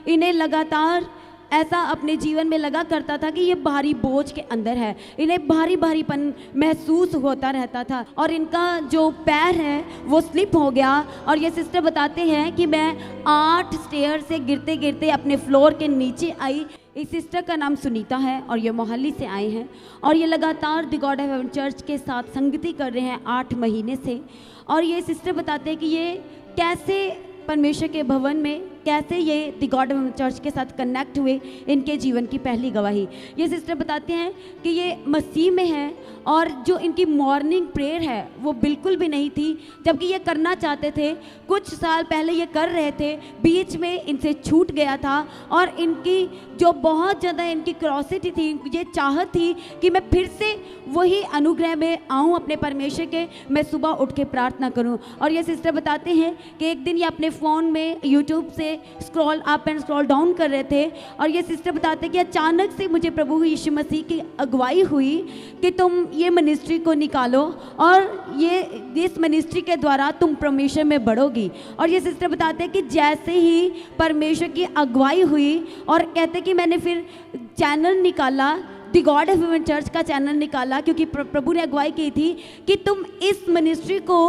इन्हें लगातार ऐसा अपने जीवन में लगा करता था कि ये भारी बोझ के अंदर है, इन्हें भारी भारीपन महसूस होता रहता था और इनका जो पैर है वो स्लिप हो गया। और ये सिस्टर बताते हैं कि मैं 8 स्टेयर से गिरते गिरते अपने फ्लोर के नीचे आई। इस सिस्टर का नाम सुनीता है और ये मोहाली से आए हैं और ये लगातार the God of haven church के साथ संगति कर रहे हैं 8 महीने से। और ये सिस्टर बताते हैं कि ये कैसे परमेश्वर के भवन में कैसे ये the God of haven church के साथ कनेक्ट हुए, इनके जीवन की पहली गवाही। ये सिस्टर बताते हैं कि ये मसीह में है और जो इनकी मॉर्निंग प्रेयर है वो बिल्कुल भी नहीं थी, जबकि ये करना चाहते थे। कुछ साल पहले ये कर रहे थे, बीच में इनसे छूट गया था और इनकी जो बहुत ज़्यादा इनकी क्यूरियोसिटी थी, ये चाहत थी कि मैं फिर से वही अनुग्रह में आऊँ अपने परमेश्वर के, मैं सुबह उठ के प्रार्थना करूँ। और ये सिस्टर बताते हैं कि एक दिन ये अपने फ़ोन में यूट्यूब से scroll up and scroll down कर रहे थे और ये सिस्टर बताते हैं कि अचानक से मुझे प्रभु यीशु मसीह की अगुवाई हुई कि तुम ये मिनिस्ट्री को निकालो और ये इस मिनिस्ट्री के द्वारा तुम परमेश्वर में बढ़ोगी। और ये सिस्टर बताते हैं कि जैसे ही परमेश्वर की अगुवाई हुई और कहते कि मैंने फिर चैनल निकाला, the God of haven church का चैनल निकाला, क्योंकि प्रभु ने अगुवाई की थी कि तुम इस मिनिस्ट्री को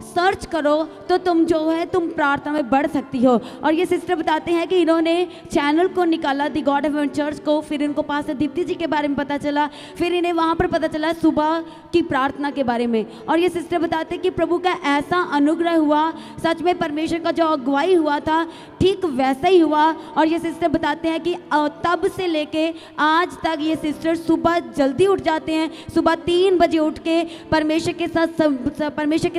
सर्च करो तो तुम जो है तुम प्रार्थना में बढ़ सकती हो। और ये सिस्टर बताते हैं कि इन्होंने चैनल को निकाला the God of haven church को, फिर इनको पास दीप्ति जी के बारे में पता चला, फिर इन्हें वहाँ पर पता चला सुबह की प्रार्थना के बारे में। और ये सिस्टर बताते हैं कि प्रभु का ऐसा अनुग्रह हुआ, सच में परमेश्वर का जो अगुवाई हुआ था ठीक वैसा ही हुआ। और ये सिस्टर बताते हैं कि तब से लेके आज तक ये सिस्टर सुबह जल्दी उठ जाते हैं, सुबह 3 बजे उठ के परमेश्वर के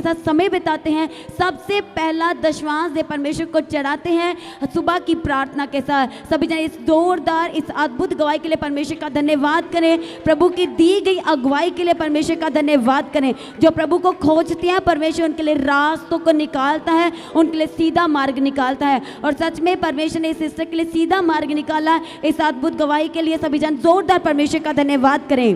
साथ समय बिताते हैं। सबसे पहला दशवांश दे परमेश्वर को चढ़ाते हैं सुबह की प्रार्थना के साथ। सभी जन इस जोरदार इस अद्भुत गवाही के लिए परमेश्वर का धन्यवाद करें, प्रभु की दी गई अगुवाई के लिए परमेश्वर का धन्यवाद करें। जो प्रभु को खोजते हैं परमेश्वर उनके लिए रास्तों को निकालता है, उनके लिए सीधा मार्ग निकालता है। और सच में परमेश्वर ने इस सिस्टर के लिए सीधा मार्ग निकाला। इस अद्भुत गवाही के लिए सभी जन जोरदार परमेश्वर का धन्यवाद करें।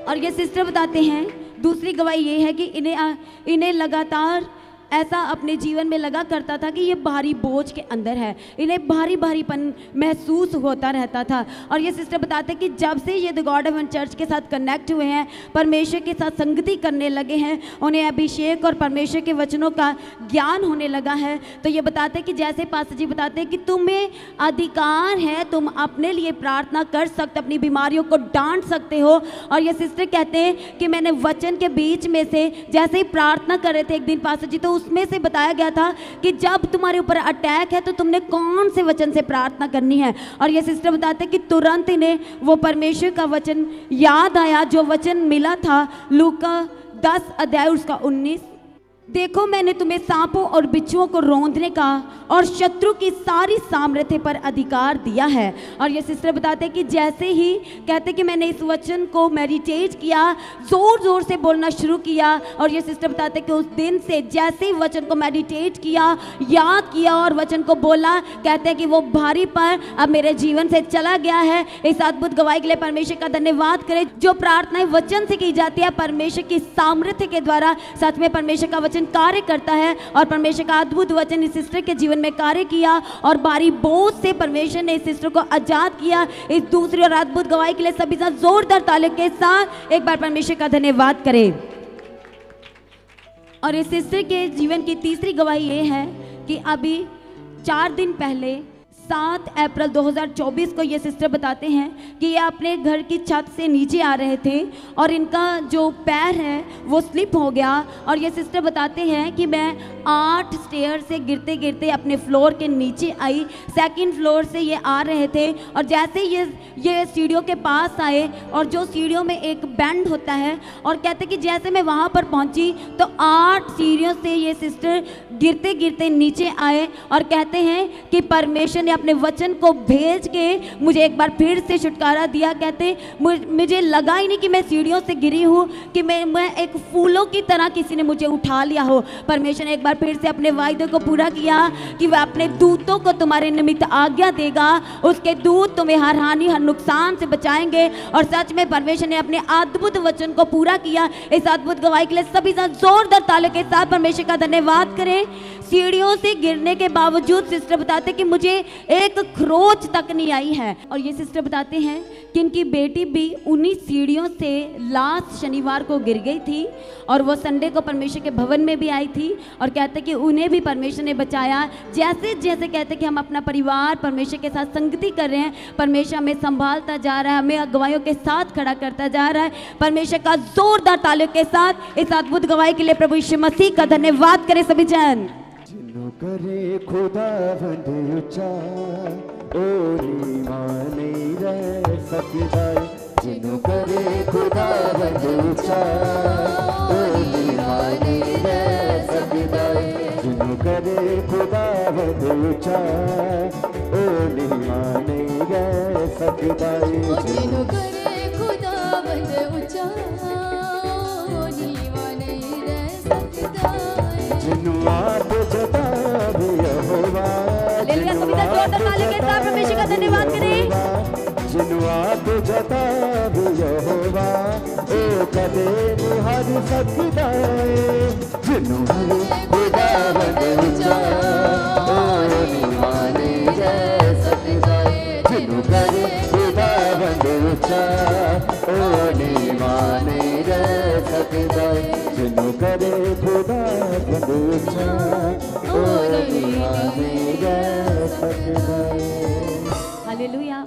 और ये सिस्टर बताते हैं दूसरी गवाही ये है कि इन्हें लगातार ऐसा अपने जीवन में लगा करता था कि ये भारी बोझ के अंदर है, इन्हें भारी भारीपन महसूस होता रहता था। और ये सिस्टर बताते हैं कि जब से ये the God of haven church के साथ कनेक्ट हुए हैं, परमेश्वर के साथ संगति करने लगे हैं, उन्हें अभिषेक और परमेश्वर के वचनों का ज्ञान होने लगा है। तो ये बताते हैं कि जैसे पास्टर जी बताते हैं कि तुम्हें अधिकार है, तुम अपने लिए प्रार्थना कर सकते, अपनी बीमारियों को डांट सकते हो। और ये सिस्टर कहते हैं कि मैंने वचन के बीच में से जैसे ही प्रार्थना कर रहे थे एक दिन पास्टर जी, तो उसमें से बताया गया था कि जब तुम्हारे ऊपर अटैक है तो तुमने कौन से वचन से प्रार्थना करनी है। और ये सिस्टर बताते हैं कि तुरंत इन्हें वो परमेश्वर का वचन याद आया जो वचन मिला था लूका 10 अध्याय उसका 19, देखो मैंने तुम्हें सांपों और बिच्छुओं को रौंदने का और शत्रु की सारी सामर्थ्य पर अधिकार दिया है। और ये सिस्टर बताते हैं कि जैसे ही कहते कि मैंने इस वचन को मेडिटेट किया, ज़ोर ज़ोर से बोलना शुरू किया। और ये सिस्टर बताते हैं कि उस दिन से जैसे ही वचन को मेडिटेट किया, याद किया और वचन को बोला, कहते हैं कि वो भारी पर अब मेरे जीवन से चला गया है। इस अद्भुत गवाही के लिए परमेश्वर का धन्यवाद करें। जो प्रार्थनाएं वचन से की जाती है परमेश्वर की सामर्थ्य के द्वारा, सच में परमेश्वर का वचन कार्य करता है। और परमेश्वर का अद्भुत वचन इस सिस्टर के जीवन में कार्य किया और भारी बोझ से परमेश्वर ने इस सिस्टर को आजाद किया। इस दूसरी और अद्भुत गवाही के लिए सभी साथ जोरदार तालियों के साथ एक बार परमेश्वर का धन्यवाद करें। और इस सिस्टर के जीवन की तीसरी गवाही ये है कि अभी 4 दिन पहले 7 अप्रैल 2024 को ये सिस्टर बताते हैं कि ये अपने घर की छत से नीचे आ रहे थे और इनका जो पैर है वो स्लिप हो गया। और ये सिस्टर बताते हैं कि मैं 8 स्टेयर से गिरते गिरते अपने फ्लोर के नीचे आई। 2nd फ्लोर से ये आ रहे थे और जैसे ये सीढ़ियों के पास आए और जो सीढ़ियों में एक बेंड होता है, और कहते कि जैसे मैं वहाँ पर पहुँची तो 8 सीढ़ियों से ये सिस्टर गिरते गिरते नीचे आए और कहते हैं कि परमेश्वर ने अपने वचन को भेज के मुझे एक बार फिर से छुटकारा दिया। कहते मुझे लगा ही नहीं कि मैं सीढ़ियों से गिरी हूँ, कि मैं एक फूलों की तरह किसी ने मुझे उठा लिया हो। परमेश्वर ने एक बार फिर से अपने वायदे को पूरा किया कि वह अपने दूतों को तुम्हारे निमित्त आज्ञा देगा, उसके दूत तुम्हें हर हानि हर नुकसान से बचाएंगे। और सच में परमेश्वर ने अपने अद्भुत वचन को पूरा किया। इस अद्भुत गवाही के लिए सभी साथ जोरदार तालियों के साथ परमेश्वर का धन्यवाद करें। सीढ़ियों से गिरने के बावजूद सिस्टर बताते कि मुझे एक खरोच तक नहीं आई है। और ये सिस्टर बताते हैं कि इनकी बेटी भी उन्हीं सीढ़ियों से लास्ट शनिवार को गिर गई थी और वो संडे को परमेश्वर के भवन में भी आई थी और कहते कि उन्हें भी परमेश्वर ने बचाया। जैसे जैसे कहते कि हम अपना परिवार परमेश्वर के साथ संगति कर रहे हैं, परमेश्वर हमें संभालता जा रहा है, हमें अगुवाइयों के साथ खड़ा करता जा रहा है। परमेश्वर का जोरदार तालियों के साथ इस अद्भुत गवाही के लिए प्रभु यीशु मसीह का धन्यवाद करें सभी जन। जिन्हों करे खुदावंद ऊंचा ओली माने रह सकदा, जिन्हों करे खुदावंद ऊंचा ओली माने रह सकदा, जिन्हों करे खुदावंद ऊंचा ओली माने रह सकदा, जिन्हों करे खुदावंद ऊंचा ओली माने रह सकदा, जिन्हों आप जता भी यहोवा, लेलिया सभी का जोरदार ताली के साथ परमेश्वर का धन्यवाद करें। जिन्हों आप जता भी यहोवा ओ कदे निहार सकदा है, जिन्हों खुदावंद ऊंचा ओ निमाने रह सकदा है, जिन्हों करे खुदावंद ऊंचा ओ निमाने रह सकदा है, जिन्हों करे खुदावंद ऊंचा ओ निमाने रह सकदा है। हालेलुया।